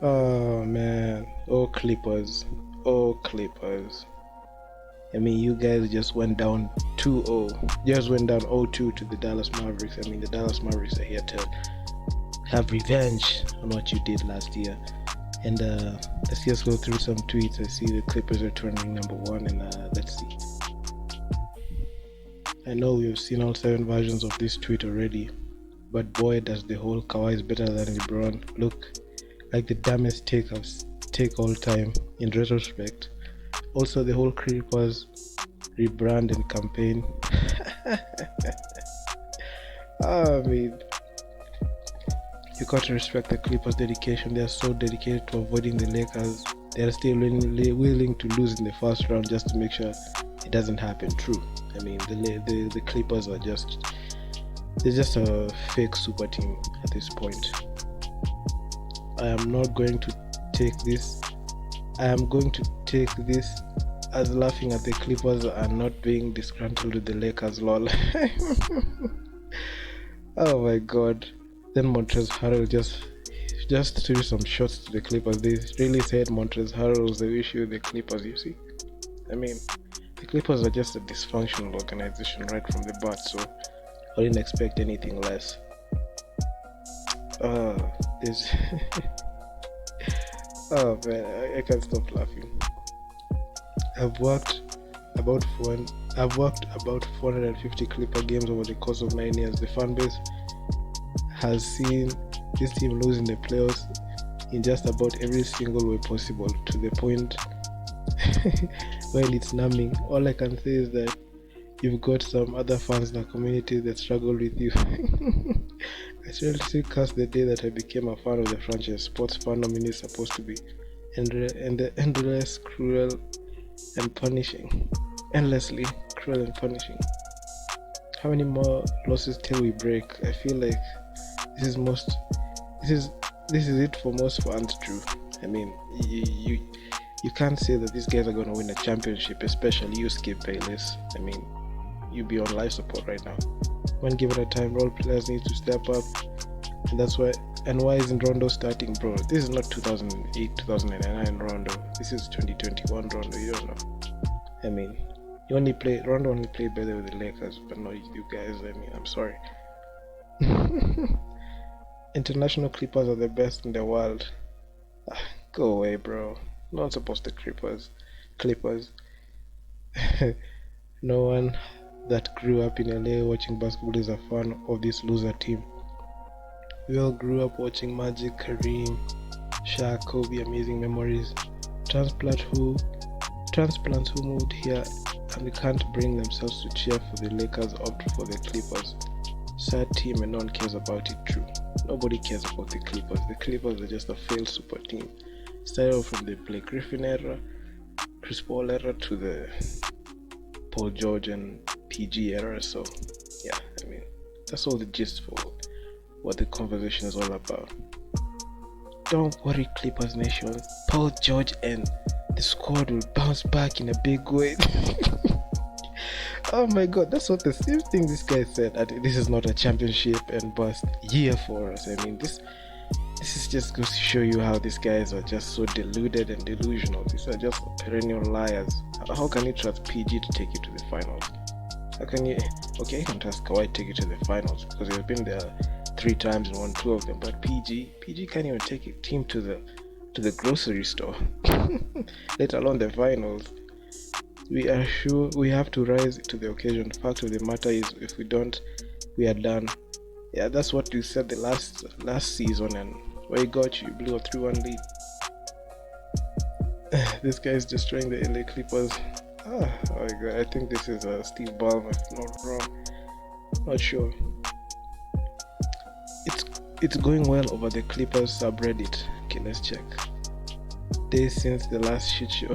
Oh man, oh Clippers, oh Clippers. I mean, you guys just went down 2-0, just went down 0-2 to the Dallas Mavericks. I mean, the Dallas Mavericks are here to have revenge on what you did last year. And let's just go through some tweets. I see the Clippers are turning #1, and let's see. I know we've seen all 7 versions of this tweet already, but boy, does the whole Kawhi is better than LeBron look like the dumbest take all time in retrospect. Also, the whole Clippers rebrand and campaign. I mean, you got to respect the Clippers' dedication. They are so dedicated to avoiding the Lakers. They are still willing to lose in the first round just to make sure it doesn't happen. True. I mean, the Clippers are they're just a fake super team at this point. I am not going to take this. I am going to take this as laughing at the Clippers and not being disgruntled with the Lakers. Lol. Oh my god. Then Montrezl Harrell just threw some shots to the Clippers. They really said Montrezl Harrell was the issue with the Clippers, you see. I mean, the Clippers are just a dysfunctional organization right from the bat, so I didn't expect anything less. This oh man, I can't stop laughing. I've worked about 450 Clipper games over the course of 9 years. The fan base has seen this team lose in the playoffs in just about every single way possible, to the point while it's numbing. All I can say is that you've got some other fans in the community that struggle with you. I seriously cursed the day that I became a fan of the franchise. Sports fandom is supposed to be endless, cruel, and punishing. Endlessly cruel and punishing. How many more losses till we break? I feel like this is it for most fans. True. I mean, you can't say that these guys are going to win a championship, especially you, Skip Bayless. I mean, you be on life support right now. One given a time, role players need to step up, and that's why. And why isn't Rondo starting, bro? This is not 2008, 2009 Rondo. This is 2021 Rondo. You don't know. I mean, Rondo only played better with the Lakers, but not you guys. I mean, I'm sorry. International Clippers are the best in the world. Go away, bro. Not supposed to Clippers. No one that grew up in LA watching basketball is a fan of this loser team. We all grew up watching Magic, Kareem, Shaq, Kobe, amazing memories. Transplants who moved here and can't bring themselves to cheer for the Lakers opt for the Clippers. Sad team and no one cares about it. True. Nobody cares about the Clippers. The Clippers are just a failed super team. Started from the Blake Griffin era, Chris Paul era, to the Paul George and PG era. So yeah, I mean, that's all the gist for what the conversation is all about. Don't worry, Clippers Nation. Paul George and the squad will bounce back in a big way. Oh my god, that's what the same thing this guy said. This is not a championship and bust year for us. I mean, this is just goes to show you how these guys are just so deluded and delusional. These are just perennial liars. How can you trust PG to take you to the finals? How can you? Okay, you can trust Kawhi to take you to the finals because he's been there 3 times and won 2 of them. But PG can't even take a team to the grocery store, let alone the finals. We are sure we have to rise to the occasion. The fact of the matter is, if we don't, we are done. Yeah, that's what you said the last season, and where you got you blew a 3-1 lead. This guy is destroying the LA Clippers. Oh my god, I think this is Steve Ballmer, if I'm not wrong. Not sure. It's going well over the Clippers subreddit. Okay, let's check. Days since the last shit show.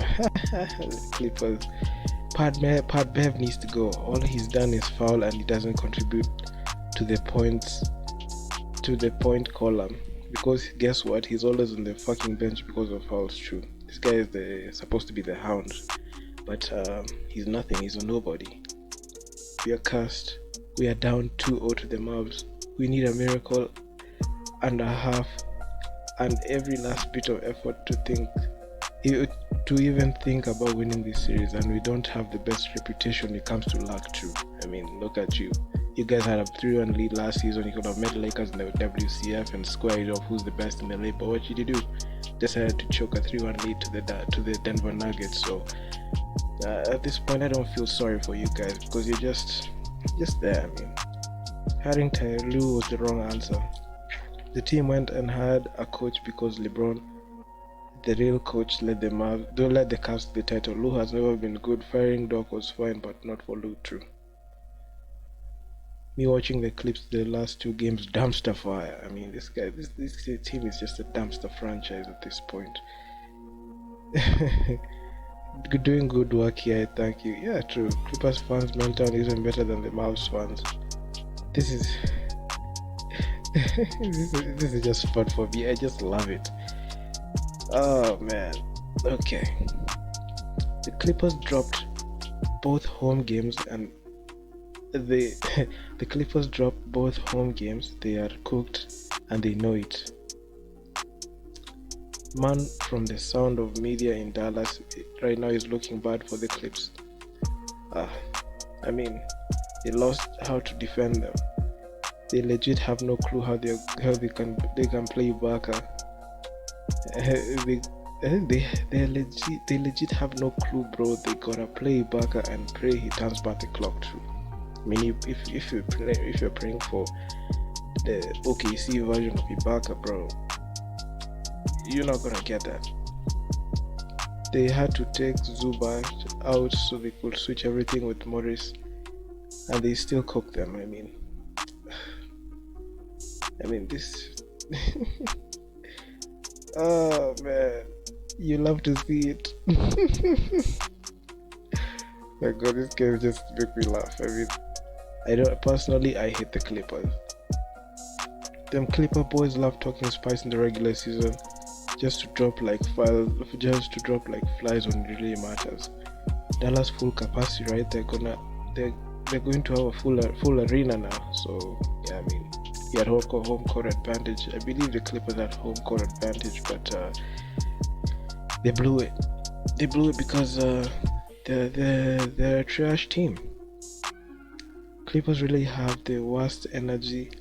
Clippers. Pat Bev needs to go. All he's done is foul and he doesn't contribute to the point column. Because guess what? He's always on the fucking bench because of fouls. True. This guy is supposed to be the hound, but he's nothing. He's a nobody. We are cursed. We are down 2-0 to the Mavs. We need a miracle and a half and every last bit of effort to even think about winning this series, and we don't have the best reputation when it comes to luck too. I mean, look at you. You guys had a 3-1 lead last season. You could have met Lakers in the WCF and square it off who's the best in the league. But what did you do? Decided to choke a 3-1 lead to the Denver Nuggets. So at this point, I don't feel sorry for you guys because you're just there. I mean, hiring Tyloo was the wrong answer. The team went and had a coach because LeBron, the real coach, led the Cavs to the title. Lou has never been good. Firing Doc was fine, but not for Lou. True. Me watching the clips the last 2 games, dumpster fire. I mean, this team is just a dumpster franchise at this point. Doing good work here, thank you. Yeah, true. Clippers fans' mental is even better than the Mavs fans. This is this is just fun for me. I just love it. Oh man. Okay. The Clippers dropped both home games and the Clippers dropped both home games. They are cooked and they know it. Man from the sound of media in Dallas right now is looking bad for the Clips. I mean, they lost how to defend them. They legit have no clue how they can play Ibaka. They legit have no clue, bro. They gotta play Ibaka and pray he turns back the clock too. I mean, if you're praying for the OKC version of Ibaka, bro, you're not gonna get that. They had to take Zubac out so they could switch everything with Morris, and they still cooked them. I mean this. Oh man, you love to see it. My God, this game just make me laugh. I mean, I hate the Clippers. Them Clipper boys love talking spice in the regular season, just to drop like flies when it really matters. Dallas full capacity, right? They're going to have a full arena now. So yeah, I mean, he had home court advantage. I believe the Clippers had home court advantage, but they blew it. They blew it because they're a trash team. Clippers really have the worst energy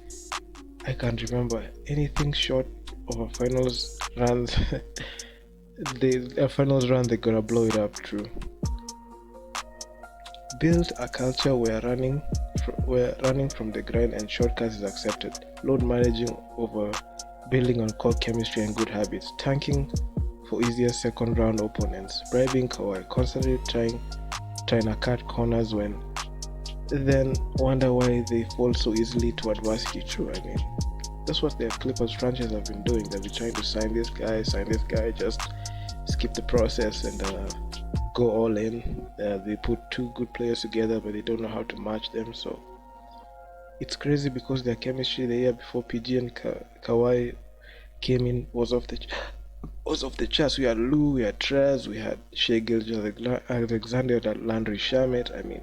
I can't remember. Anything short of a finals run, they're gonna blow it up. True. Build a culture where running from the grind and shortcuts is accepted. Load managing over building on core chemistry and good habits. Tanking for easier second round opponents. Bribing Kawhi. Constantly trying to cut corners then wonder why they fall so easily to adversity. True, I mean, that's what the Clippers franchise have been doing. They've been trying to sign this guy, just skip the process and go all in. They put 2 good players together, but they don't know how to match them. So it's crazy because their chemistry the year before PG and Kawhi came in was off the charts. We had Lou, we had Trez, we had Shai Gilgeous-Alexander, Landry Shamet. I mean,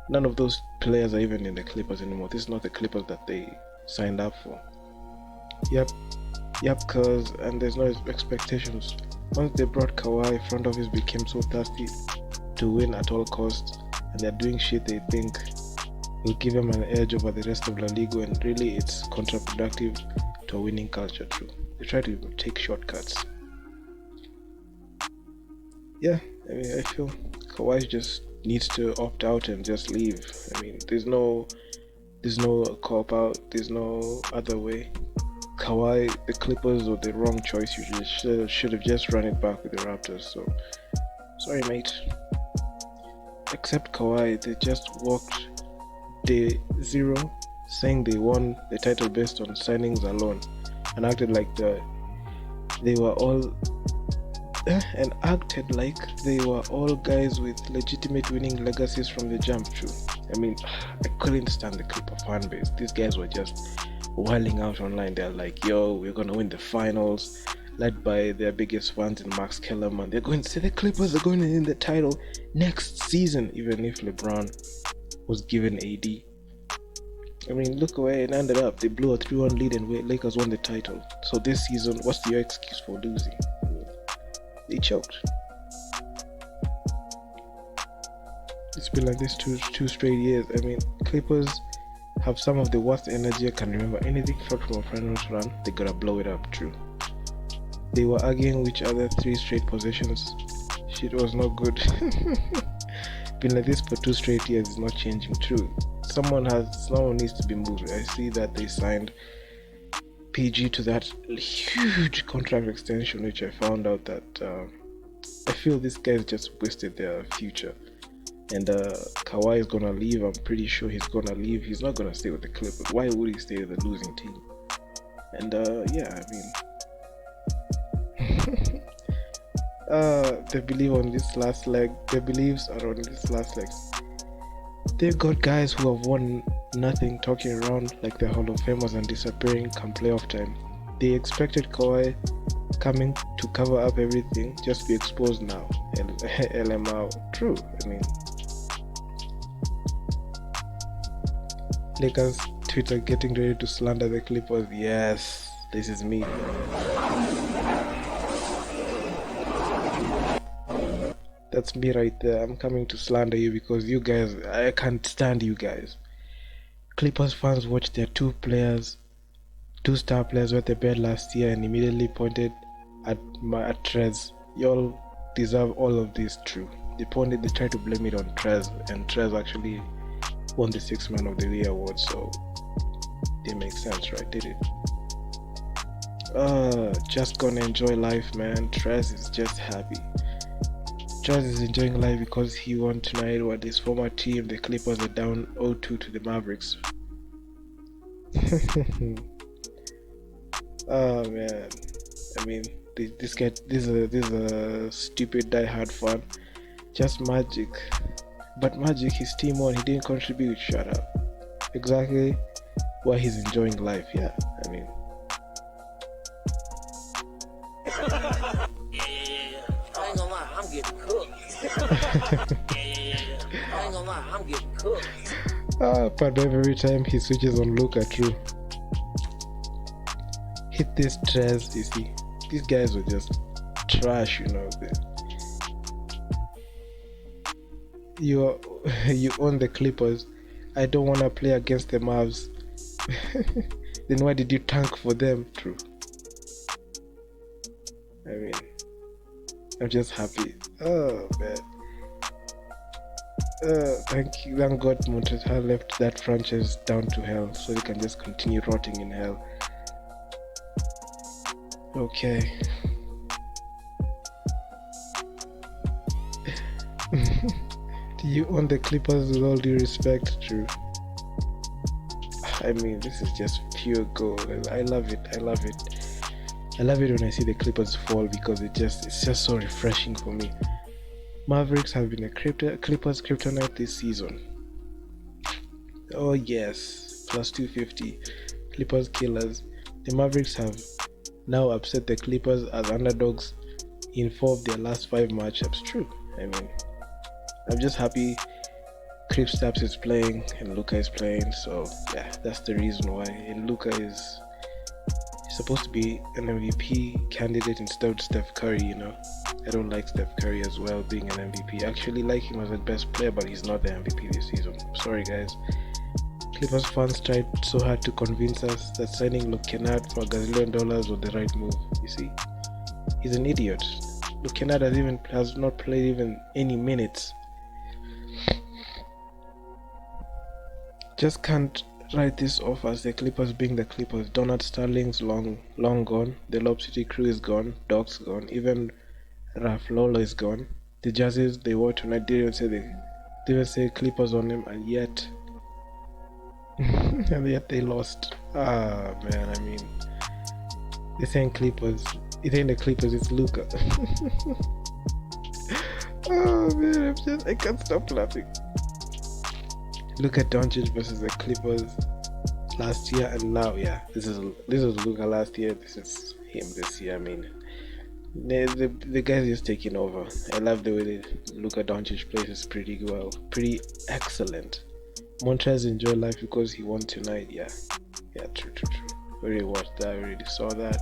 none of those players are even in the Clippers anymore. This is not the Clippers that they signed up for. Yep, cuz, and there's no expectations. Once they brought Kawhi, front office became so thirsty to win at all costs, and they're doing shit they think will give them an edge over the rest of La Liga, and really it's counterproductive to a winning culture. True, they try to take shortcuts. Yeah, I mean, I feel Kawhi just needs to opt out and just leave. I mean, there's no cop out, there's no other way. Kawhi, the Clippers were the wrong choice. You just should have just run it back with the Raptors. So sorry, mate. Except Kawhi, they just walked day 0, saying they won the title based on signings alone, and acted like they were all guys with legitimate winning legacies from the jump. True. I mean, I couldn't stand the Clipper fan base. These guys were just wilding out online. They're like, yo, we're gonna win the finals, led by their biggest fans in Max Kellerman. They're going to say the Clippers are going to win the title next season, even if LeBron was given AD. I mean, look where it ended up. They blew a 3-1 lead and Lakers won the title. So this season, what's your excuse for losing? I mean, they choked. It's been like this two straight years. I mean, Clippers have some of the worst energy I can remember. Anything short from a finals run, they gotta blow it up. True. They were arguing which other 3 straight possessions. Shit was not good. Been like this for 2 straight years. It's not changing. True. Someone needs to be moved. I see that they signed PG to that huge contract extension, which I found out that I feel these guys just wasted their future. And Kawhi is gonna leave. I'm pretty sure he's gonna leave. He's not gonna stay with the Clippers. Why would he stay with the losing team? And yeah, I mean, they believe on this last leg. Their beliefs are on this last leg. They've got guys who have won nothing, talking around like they're Hall of Famers and disappearing come playoff time. They expected Kawhi coming to cover up everything, just be exposed now. LMAO. True. I mean, Lakers Twitter getting ready to slander the Clippers. Yes, this is me. That's me right there. I'm coming to slander you because you guys, I can't stand you guys. Clippers fans watched their 2 star players wet the bed last year and immediately pointed at Trez. Y'all deserve all of this. True. They tried to blame it on Trez, and Trez actually won the 6th Man of the Year award, so it makes sense, right? Did it? Just gonna enjoy life, man. Trez is just happy. Trez is enjoying life because he won tonight with his former team. The Clippers are down 0-2 to the Mavericks. Oh man, I mean, this is a stupid die-hard fan. Just Magic. But Magic, his team won, he didn't contribute. Shut up. Exactly why he's enjoying life. Yeah, I mean. Yeah. I ain't gonna lie, I'm getting cooked. Yeah. I ain't gonna lie, I'm getting cooked. But every time he switches on Luka, true. Hit this Trez, you see. These guys were just trash, you know. You own the Clippers. I don't want to play against the Mavs. Then why did you tank for them? True. I mean, I'm just happy. Oh man. Thank God Montrezl left that franchise down to hell so they can just continue rotting in hell. Okay. Do you own the Clippers with all due respect? True. I mean, this is just pure gold. I love it. I love it when I see the Clippers fall because it's just so refreshing for me. Mavericks have been a Clippers kryptonite this season. Oh yes, plus 250. Clippers killers. The Mavericks have now upset the Clippers as underdogs in 4 of their last 5 matchups. True. I mean, I'm just happy Kristaps is playing and Luka is playing, so yeah, that's the reason why. And Luka is supposed to be an MVP candidate instead of Steph Curry, you know. I don't like Steph Curry as well being an MVP. I actually like him as the best player, but he's not the MVP this season. Sorry guys. Clippers fans tried so hard to convince us that signing Luke Kennard for $1 gazillion was the right move. You see, he's an idiot. Luke Kennard has not played even any minutes. Just can't write this off as the Clippers being the Clippers. Donald Sterling's long gone. The Lob City crew is gone. Doc's gone. Even Raf Lolo is gone. The jerseys they wore tonight didn't even say Clippers on them, and yet they lost. Ah man, I mean, they're saying Clippers. It ain't the Clippers, it's Luka. Oh man, I can't stop laughing. Look at Doncic versus the Clippers last year and now. Yeah, this is Luka last year. This is him this year. I mean, the guy's just taking over. I love the way Luka Doncic plays. Is pretty excellent. Montrez enjoy life because he won tonight. Yeah, true. Already watched that. Already saw that.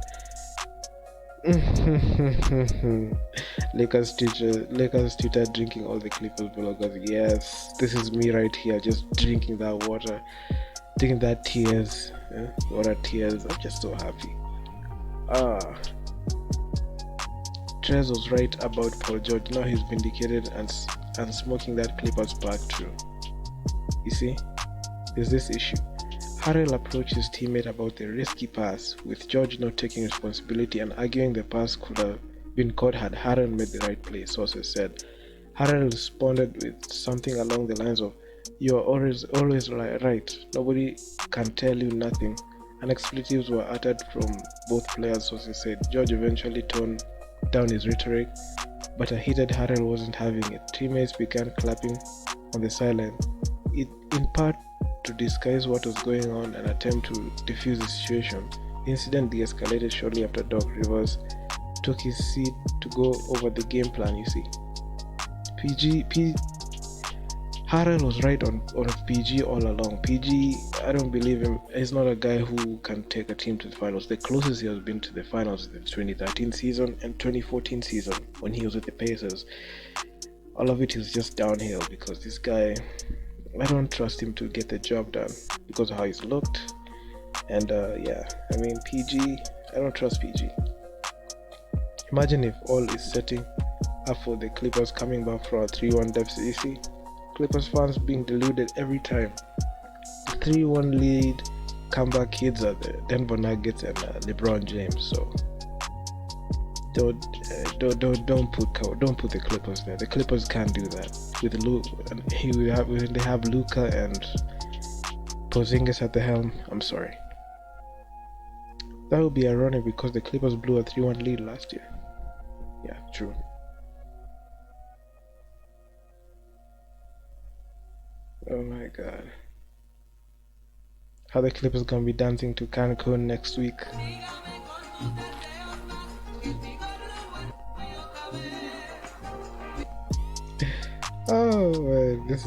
Lakers Twitter drinking all the Clippers bloggers. Yes, this is me right here, just drinking that water, drinking that tears. Water tears. I'm just so happy. Trez was right about Paul George. Now he's vindicated and smoking that Clippers back through. You see, there's this issue. Harrell approached his teammate about the risky pass, with George not taking responsibility and arguing the pass could have been caught had Harrell made the right play, sources said. Harrell responded with something along the lines of, "You are always right. Nobody can tell you nothing." And expletives were uttered from both players, sources said. George eventually toned down his rhetoric, but a heated Harrell wasn't having it. Teammates began clapping on the sideline, in part to disguise what was going on and attempt to defuse the situation. The incident de-escalated shortly after Doc Rivers took his seat to go over the game plan. You see, Harrell was right on PG all along. PG, I don't believe him. He's not a guy who can take a team to the finals. The closest he has been to the finals is the 2013 season and 2014 season when he was with the Pacers. All of it is just downhill because this guy, I don't trust him to get the job done because of how he's looked. And PG, I don't trust PG. Imagine if all is setting up for the Clippers coming back from a 3-1 deficit. You see, Clippers fans being deluded every time. The 3-1 lead comeback kids are the Denver Nuggets and LeBron James. So don't put the Clippers there. The Clippers can't do that with when they have Luka and Porzingis at the helm. I'm sorry. That would be ironic because the Clippers blew a 3-1 lead last year. Yeah, true. Oh my god. How the Clippers gonna be dancing to Cancun next week? Oh man, this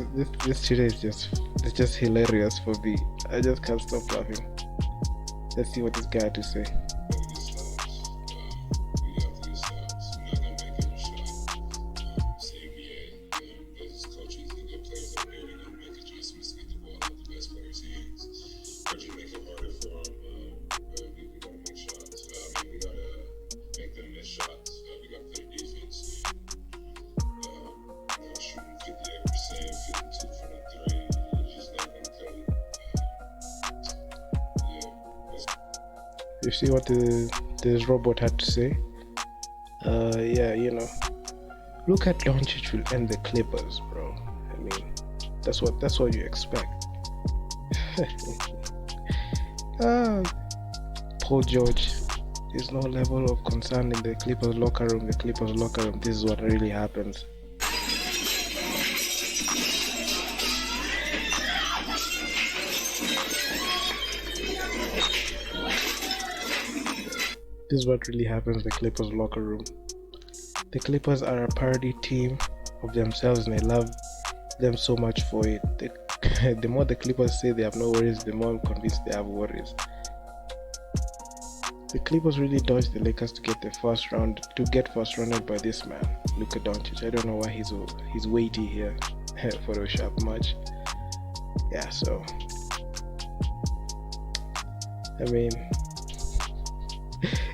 today is just hilarious for me. I just can't stop laughing. Let's see what this guy had to say. You see what this robot had to say? Look at Doncic will end the Clippers, bro. I mean, that's what you expect. Paul George, there's no level of concern in the Clippers locker room. This is what really happens. This is what really happens in the Clippers locker room. The Clippers are a parody team of themselves and they love them so much for it. The more the Clippers say they have no worries, the more I'm convinced they have worries. The Clippers really dodged the Lakers to get first rounded by this man, Luka Doncic. I don't know why he's weighty here. Photoshop much. Yeah, so I mean,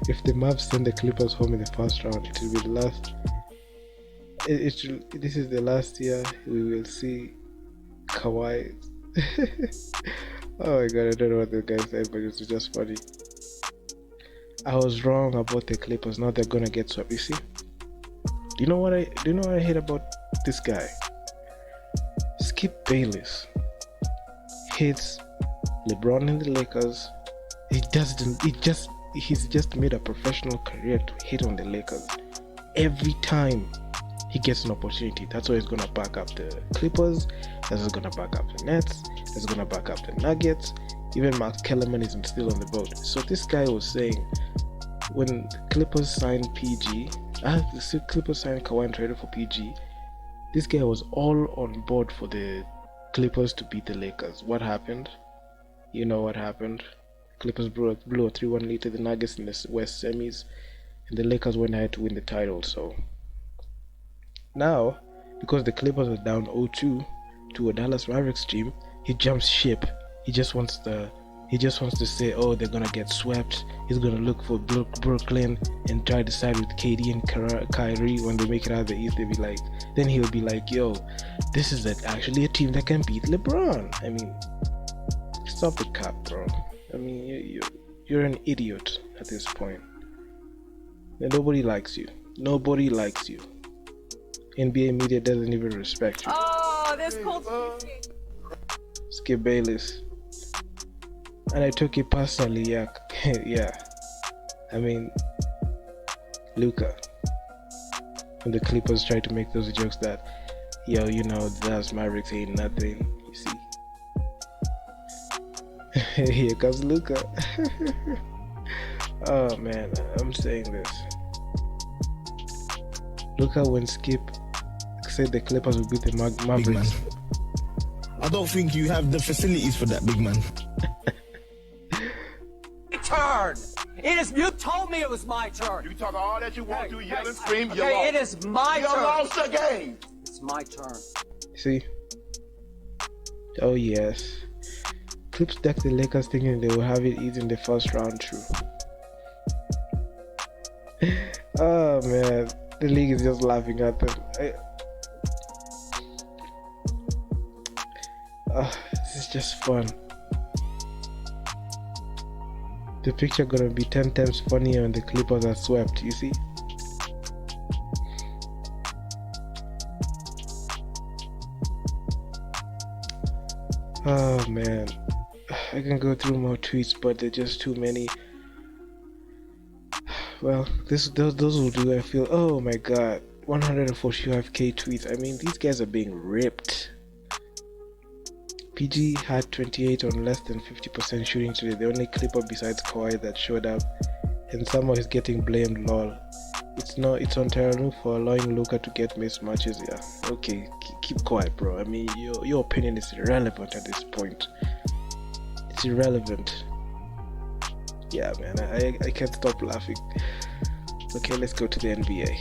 if the Mavs send the Clippers home in the first round, it will be the last. This is the last year we will see Kawhi. Oh my god, I don't know what the guy said, but it's just funny. I was wrong about the Clippers. Now they're gonna get swept. You see? Do you know what I hate about this guy? Skip Bayless hates LeBron and the Lakers. He's just made a professional career to hate on the Lakers. Every time he gets an opportunity, that's why he's gonna back up the Clippers, that's gonna back up the Nets, that's gonna back up the Nuggets. Even Max Kellerman isn't still on the boat. So this guy was saying when the Clippers signed Clippers signed Kawhi and traded for PG, this guy was all on board for the Clippers to beat the Lakers. What happened? You know what happened. Clippers blew a 3-1 lead to the Nuggets in the West semis, and the Lakers went ahead to win the title. So now, because the Clippers are down 0-2 to a Dallas Mavericks team, he jumps ship. He just wants to say, oh, they're gonna get swept. He's gonna look for Brooklyn and try to side with KD and Kyrie. When they make it out of the East, then he'll be like, yo, this is actually a team that can beat LeBron. I mean, stop the cap, bro. I mean, you're an idiot at this point. And nobody likes you. Nobody likes you. NBA media doesn't even respect you. Oh, this cold. Skip Bayless. And I took it personally, yeah. Yeah. I mean, Luka. And the Clippers tried to make those jokes that, yo, you know, Dallas Mavericks ain't nothing, you see. Here comes Luka. Oh man, I'm saying this. Luka, when Skip said the Clippers would beat the Mavericks. I don't think you have the facilities for that, big man. Turn. It is. You told me it was my turn. You talk all that you want to, yell and scream, you Okay, lost. it is my You turn. lost the game. It's my turn. See? Oh yes. Clips decked the Lakers thinking they will have it easy in the first round. True. Oh man, the league is just laughing at them. This is just fun. The picture gonna be 10 times funnier when the Clippers are swept, you see? Oh man, I can go through more tweets, but they're just too many. Well, those will do. I feel, oh my god, 145k tweets. I mean, these guys are being ripped. PG had 28 on less than 50% shooting today, the only Clipper besides Kawhi that showed up, and somehow he's getting blamed, lol. It's on Terranu for allowing Luka to get mismatches. Yeah, okay, keep quiet, bro. I mean, your opinion is irrelevant at this point. It's irrelevant. Yeah, man, I can't stop laughing. Okay, let's go to the NBA.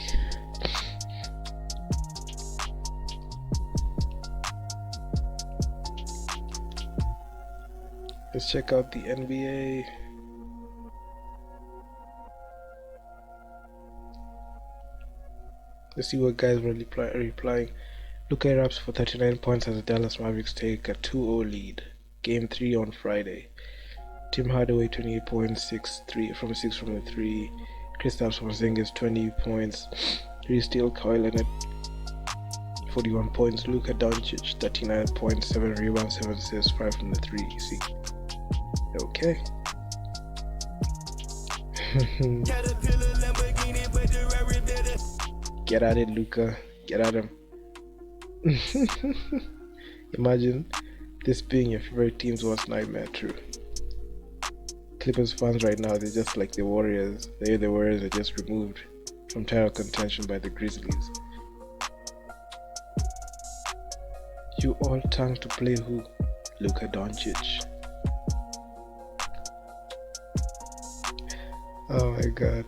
Let's check out the NBA. Let's see what guys were replying. Luka erupts for 39 points as the Dallas Mavericks take a 2-0 lead. Game 3 on Friday. Tim Hardaway 28 points, 6 from the 3. Kristaps Porzingis 20 points, 3 steals. Kawhi Leonard 41 points. Luka Doncic 39 points, 7 rebounds, 7 assists, 5 from the 3. You see? Okay. Get at it, Luka. Get at him. Imagine this being your favorite team's worst nightmare. True. Clippers fans right now, they're just like the Warriors. The Warriors are just removed from title contention by the Grizzlies. You all tongue to play who? Luka Doncic. Oh my god.